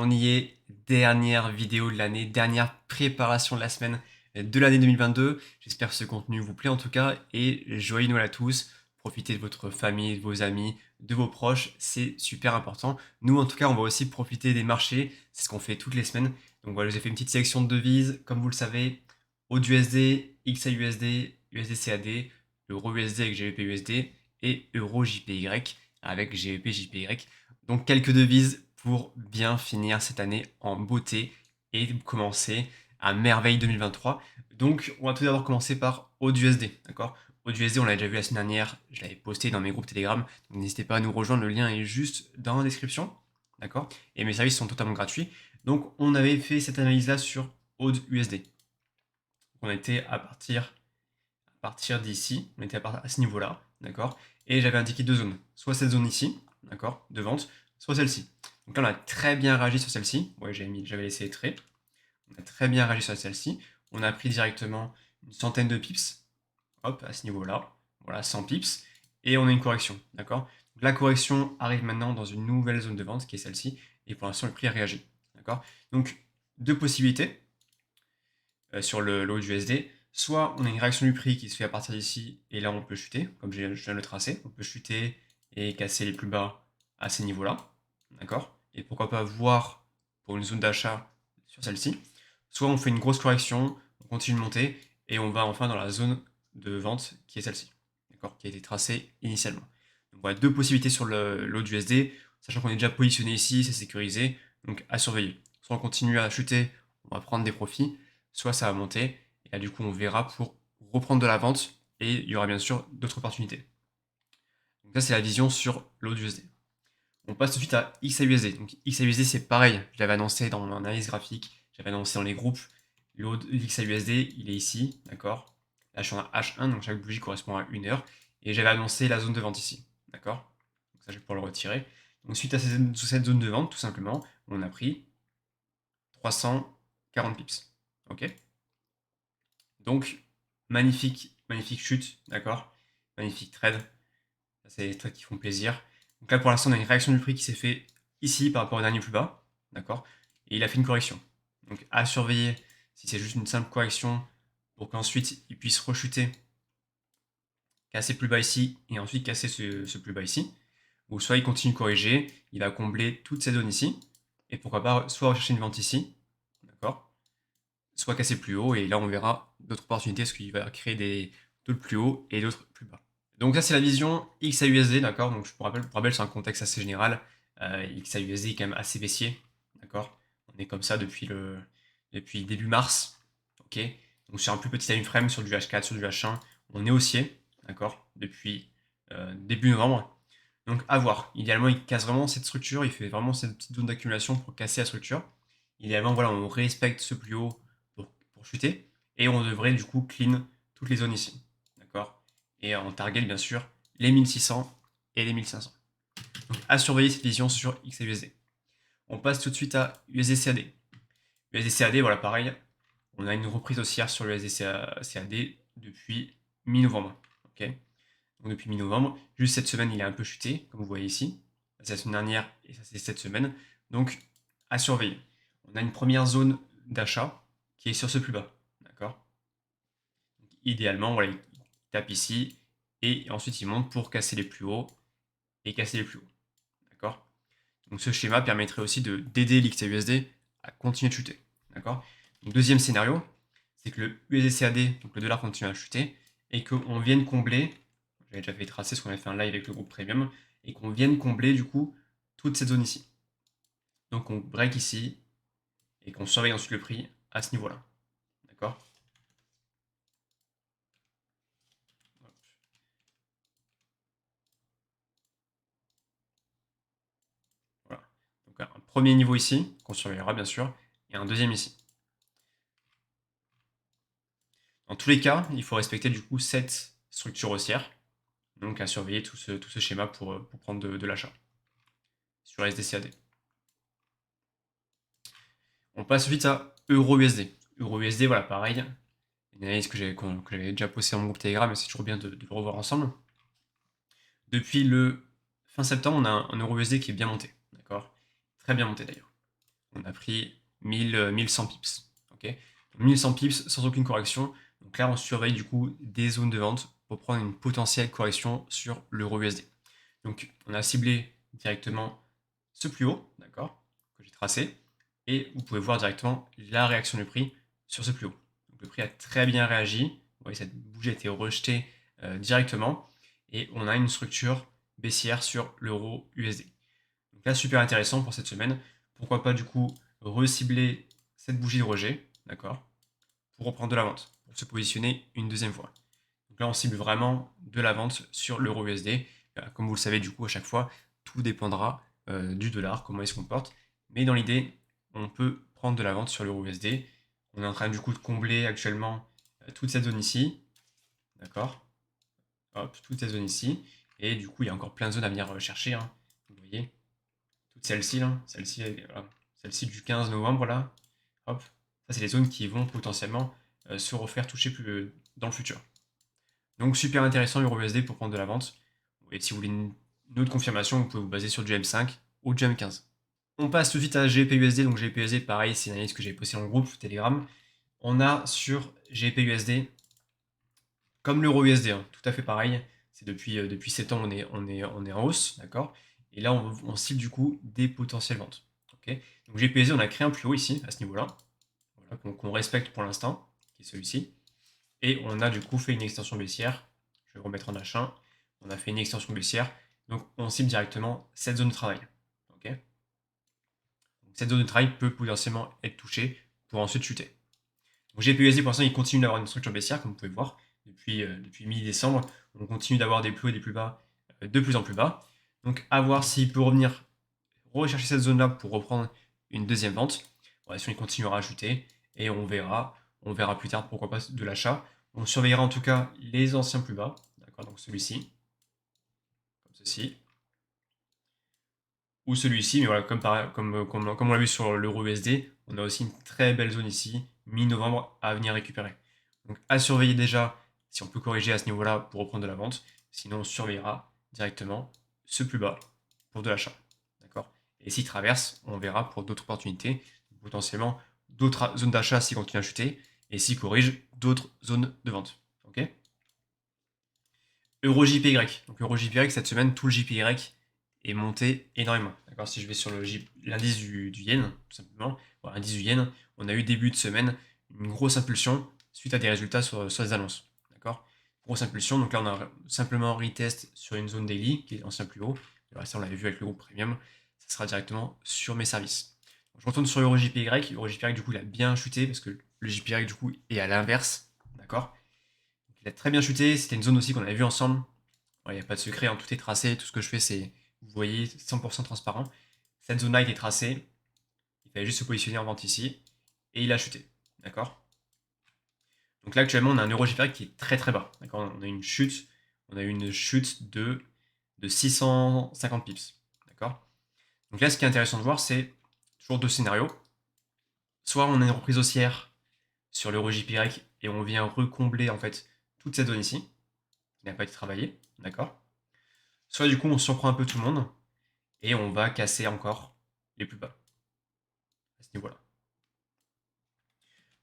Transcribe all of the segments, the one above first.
On y est, dernière vidéo de l'année, dernière préparation de la semaine de l'année 2022. J'espère que ce contenu vous plaît en tout cas et joyeux Noël à tous. Profitez de votre famille, de vos amis, de vos proches, c'est super important. Nous en tout cas, on va aussi profiter des marchés, c'est ce qu'on fait toutes les semaines. Donc voilà, j'ai fait une petite sélection de devises, comme vous le savez, AUD-USD, XAUSD, USD-CAD, Euro-USD avec GBP-USD et Euro-JPY avec GBP-JPY. Donc quelques devises pour bien finir cette année en beauté et commencer à merveille 2023. Donc on va tout d'abord commencer par AUD-USD, d'accord? AUD-USD, on l'a déjà vu la semaine dernière, je l'avais posté dans mes groupes Telegram, donc n'hésitez pas à nous rejoindre, le lien est juste dans la description, d'accord? Et mes services sont totalement gratuits. Donc on avait fait cette analyse-là sur AUD-USD. On était à partir d'ici, on était à ce niveau-là, d'accord? Et j'avais indiqué deux zones, soit cette zone ici, d'accord, de vente, soit celle-ci. Donc là, on a très bien réagi sur celle-ci. Ouais, j'avais laissé les traits. On a très bien réagi sur celle-ci. On a pris directement une centaine de pips, hop, à ce niveau-là. Voilà, 100 pips. Et on a une correction, d'accord? La correction arrive maintenant dans une nouvelle zone de vente, qui est celle-ci. Et pour l'instant, le prix a réagi, d'accord? Donc, deux possibilités sur le lot du USD. Soit on a une réaction du prix qui se fait à partir d'ici, et là on peut chuter, comme je viens de le tracer. On peut chuter et casser les plus bas à ces niveaux-là, d'accord? Et pourquoi pas voir pour une zone d'achat sur celle-ci. Soit on fait une grosse correction, on continue de monter, et on va enfin dans la zone de vente qui est celle-ci, d'accord? Qui a été tracée initialement. Donc voilà, deux possibilités sur le lot du USD, sachant qu'on est déjà positionné ici, c'est sécurisé, donc à surveiller. Soit on continue à chuter, on va prendre des profits, soit ça va monter, et là du coup on verra pour reprendre de la vente, et il y aura bien sûr d'autres opportunités. Donc ça c'est la vision sur l'AUD-USD. On passe tout de suite à XAUSD. Donc XAUSD c'est pareil, je l'avais annoncé dans mon analyse graphique, j'avais annoncé dans les groupes, l'XAUSD il est ici, d'accord? Là je suis en H1, donc chaque bougie correspond à 1 heure, et j'avais annoncé la zone de vente ici, d'accord? Donc ça je vais pouvoir le retirer. Donc suite à cette zone de vente, tout simplement, on a pris 340 pips, ok? Donc, magnifique, magnifique chute, d'accord? Magnifique trade. Ça, c'est des trades qui font plaisir. Donc là, pour l'instant, on a une réaction du prix qui s'est fait ici par rapport au dernier plus bas, d'accord? Et il a fait une correction. Donc, à surveiller si c'est juste une simple correction pour qu'ensuite il puisse rechuter, casser plus bas ici et ensuite casser ce plus bas ici. Ou soit il continue de corriger, il va combler toutes ces zones ici. Et pourquoi pas soit rechercher une vente ici, d'accord? Soit casser plus haut, et là on verra d'autres opportunités, parce qu'il va créer d'autres plus hauts et d'autres plus bas. Donc ça c'est la vision XAUSD, d'accord? Donc je vous rappelle, c'est un contexte assez général. XAUSD est quand même assez baissier, d'accord? On est comme ça depuis début mars, ok? Donc sur un plus petit time frame, sur du H4, sur du H1, on est haussier, d'accord? Depuis début novembre. Donc à voir. Idéalement, il casse vraiment cette structure, il fait vraiment cette petite zone d'accumulation pour casser la structure. Idéalement, voilà, on respecte ce plus haut pour chuter, et on devrait du coup clean toutes les zones ici, d'accord? Et on target bien sûr les 1600 et les 1500. Donc à surveiller cette vision sur XAUSD. On passe tout de suite à USD-CAD. USD-CAD, voilà, pareil, on a une reprise haussière sur le USD-CAD depuis mi-novembre, ok? Donc depuis mi-novembre, juste cette semaine, il a un peu chuté, comme vous voyez ici. C'est la semaine dernière et ça c'est cette semaine. Donc à surveiller. On a une première zone d'achat qui est sur ce plus bas, d'accord? Idéalement, voilà, il tape ici et ensuite il monte pour casser les plus hauts et casser les plus hauts, d'accord? Donc ce schéma permettrait aussi d'aider l'XAUSD à continuer de chuter, d'accord? Donc deuxième scénario, c'est que le USD-CAD, donc le dollar, continue à chuter et qu'on vienne combler, j'avais déjà fait tracer ce qu'on avait fait un live avec le groupe Premium, et qu'on vienne combler du coup toute cette zone ici. Donc on break ici et qu'on surveille ensuite le prix à ce niveau-là, d'accord? Voilà. Donc un premier niveau ici, qu'on surveillera bien sûr, et un deuxième ici. Dans tous les cas, il faut respecter du coup cette structure haussière, donc à surveiller tout ce schéma pour prendre de l'achat sur SDCAD. On passe vite à Euro-USD. Euro-USD, voilà, pareil, une analyse que j'avais déjà postée dans mon groupe Telegram, mais c'est toujours bien de le revoir ensemble. Depuis le fin septembre, on a un Euro-USD qui est bien monté, d'accord? Très bien monté d'ailleurs. on a pris 1100 pips. Okay, 1100 pips sans aucune correction. Donc là, on surveille du coup des zones de vente pour prendre une potentielle correction sur l'euro USD. Donc on a ciblé directement ce plus haut, d'accord, que j'ai tracé, et vous pouvez voir directement la réaction du prix sur ce plus haut. Donc le prix a très bien réagi. Vous voyez, cette bougie a été rejetée directement, et on a une structure baissière sur l'euro USD. Donc là, super intéressant pour cette semaine. Pourquoi pas du coup recibler cette bougie de rejet, d'accord, pour reprendre de la vente, pour se positionner une deuxième fois. Donc là, on cible vraiment de la vente sur l'euro USD. Comme vous le savez, du coup, à chaque fois, tout dépendra du dollar, comment il se comporte. Mais dans l'idée, on peut prendre de la vente sur l'euro USD. On est en train du coup de combler actuellement toute cette zone ici. D'accord. Hop, toute cette zone ici. Et du coup, il y a encore plein de zones à venir chercher. Hein. Vous voyez, toute celle-ci, là, celle-ci, voilà. Celle-ci du 15 novembre, là. Hop. Ça, c'est les zones qui vont potentiellement se refaire toucher plus dans le futur. Donc super intéressant EURUSD pour prendre de la vente. Et si vous voulez une autre confirmation, vous pouvez vous baser sur du M5 ou du M15. On passe tout de suite à GBPUSD. Donc GBPUSD, pareil, c'est une analyse que j'ai postée dans le groupe Telegram. On a sur GBPUSD, comme l'euro USD, hein, tout à fait pareil. C'est depuis 7 ans, on est en hausse, d'accord. Et là, on cible du coup des potentielles ventes. Okay, donc GBPUSD, on a créé un plus haut ici, à ce niveau-là, voilà, qu'on respecte pour l'instant, qui est celui-ci. Et on a du coup fait une extension baissière. Je vais remettre en H1. On a fait une extension baissière. Donc on cible directement cette zone de travail. Okay, donc, cette zone de travail peut potentiellement être touchée pour ensuite chuter. Donc GPUSD pour l'instant il continue d'avoir une structure baissière comme vous pouvez voir depuis mi-décembre. On continue d'avoir des plus hauts et des plus bas de plus en plus bas. Donc à voir s'il peut revenir rechercher cette zone là pour reprendre une deuxième vente. Bon, sinon il continuera à chuter et on verra plus tard pourquoi pas de l'achat. On surveillera en tout cas les anciens plus bas, d'accord, donc celui-ci, comme ceci, ou celui-ci, mais voilà, comme on l'a vu sur l'euro USD, on a aussi une très belle zone ici, mi-novembre, à venir récupérer. Donc à surveiller déjà si on peut corriger à ce niveau-là pour reprendre de la vente, sinon on surveillera directement ce plus bas pour de l'achat, d'accord. Et s'il traverse, on verra pour d'autres opportunités, potentiellement d'autres zones d'achat s'il continue à chuter, et s'il corrige, d'autres zones de vente, ok. EuroJPY. Donc EuroJPY, cette semaine, tout le JPY est monté énormément. D'accord, si je vais sur l'indice du yen, tout simplement, l'indice du yen, on a eu début de semaine une grosse impulsion suite à des résultats sur les annonces. D'accord, grosse impulsion. Donc là, on a simplement retest sur une zone daily qui est l'ancien plus haut. Le reste, on l'avait vu avec le groupe premium. Ça sera directement sur mes services. Donc, je retourne sur EuroJPY. EuroJPY, du coup, il a bien chuté parce que le JPY, du coup, est à l'inverse. D'accord, il a très bien chuté, c'était une zone aussi qu'on avait vue ensemble. Il n'y a pas de secret, hein, tout est tracé, tout ce que je fais c'est, vous voyez, 100% transparent. Cette zone-là était tracée, il fallait juste se positionner en vente ici, et il a chuté, d'accord. Donc là actuellement on a un euro JPY qui est très très bas, d'accord. On a une chute de 650 pips, d'accord. Donc là ce qui est intéressant de voir c'est toujours deux scénarios. Soit on a une reprise haussière sur l'euro JPY et on vient recombler en fait toute cette zone ici, qui n'a pas été travaillée, d'accord. Soit du coup on surprend un peu tout le monde et on va casser encore les plus bas à ce niveau-là.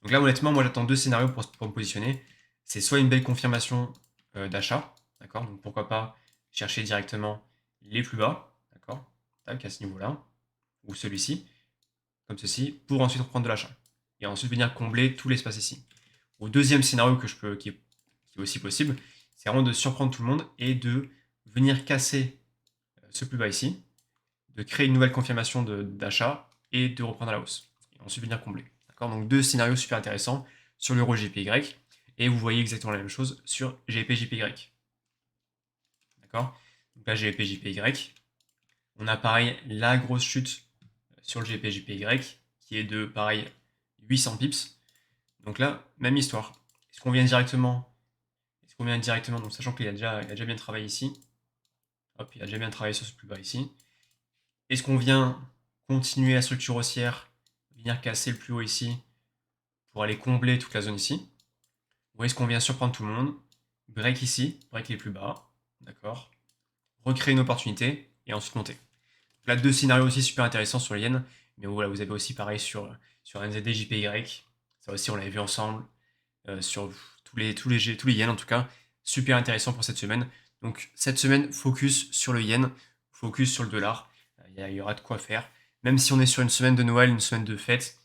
Donc là honnêtement moi j'attends deux scénarios pour me positionner. C'est soit une belle confirmation d'achat, d'accord, donc pourquoi pas chercher directement les plus bas, d'accord, tac, à ce niveau-là, ou celui-ci, comme ceci, pour ensuite reprendre de l'achat. Et ensuite venir combler tout l'espace ici. Au deuxième scénario qui est aussi possible, c'est vraiment de surprendre tout le monde et de venir casser ce plus bas ici, de créer une nouvelle confirmation d'achat et de reprendre à la hausse. Et ensuite venir combler. Donc deux scénarios super intéressants sur l'euro JPY et vous voyez exactement la même chose sur GBP-JPY. D'accord. Donc là GBP-JPY, on a pareil la grosse chute sur le GBP-JPY qui est de pareil 800 pips. Donc là même histoire. Est-ce qu'on vient directement donc sachant qu'il a déjà bien travaillé ici. Hop, il a déjà bien travaillé sur ce plus bas ici. Est-ce qu'on vient continuer la structure haussière, venir casser le plus haut ici pour aller combler toute la zone ici? Ou est-ce qu'on vient surprendre tout le monde, break ici, break les plus bas, d'accord, recréer une opportunité et ensuite monter? Là, deux scénarios aussi super intéressants sur le yen. Mais voilà, vous avez aussi pareil sur NZD, JPY. Ça aussi, on l'avait vu ensemble sur tous les yens en tout cas. Super intéressant pour cette semaine. Donc cette semaine, focus sur le yen, focus sur le dollar. Il y aura de quoi faire. Même si on est sur une semaine de Noël, une semaine de fête,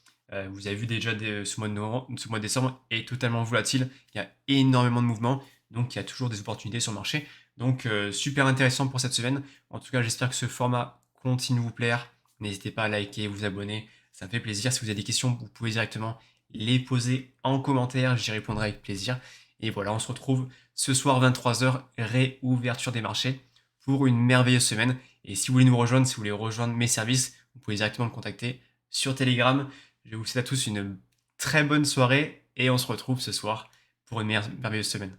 vous avez vu déjà ce mois de décembre est totalement volatile. Il y a énormément de mouvements, donc il y a toujours des opportunités sur le marché. Donc super intéressant pour cette semaine. En tout cas, j'espère que ce format continue de vous plaire. N'hésitez pas à liker, vous abonner. Ça me fait plaisir. Si vous avez des questions, vous pouvez directement les poser en commentaire. J'y répondrai avec plaisir. Et voilà, on se retrouve ce soir 23h, réouverture des marchés pour une merveilleuse semaine. Et si vous voulez nous rejoindre, si vous voulez rejoindre mes services, vous pouvez directement me contacter sur Telegram. Je vous souhaite à tous une très bonne soirée et on se retrouve ce soir pour une merveilleuse semaine.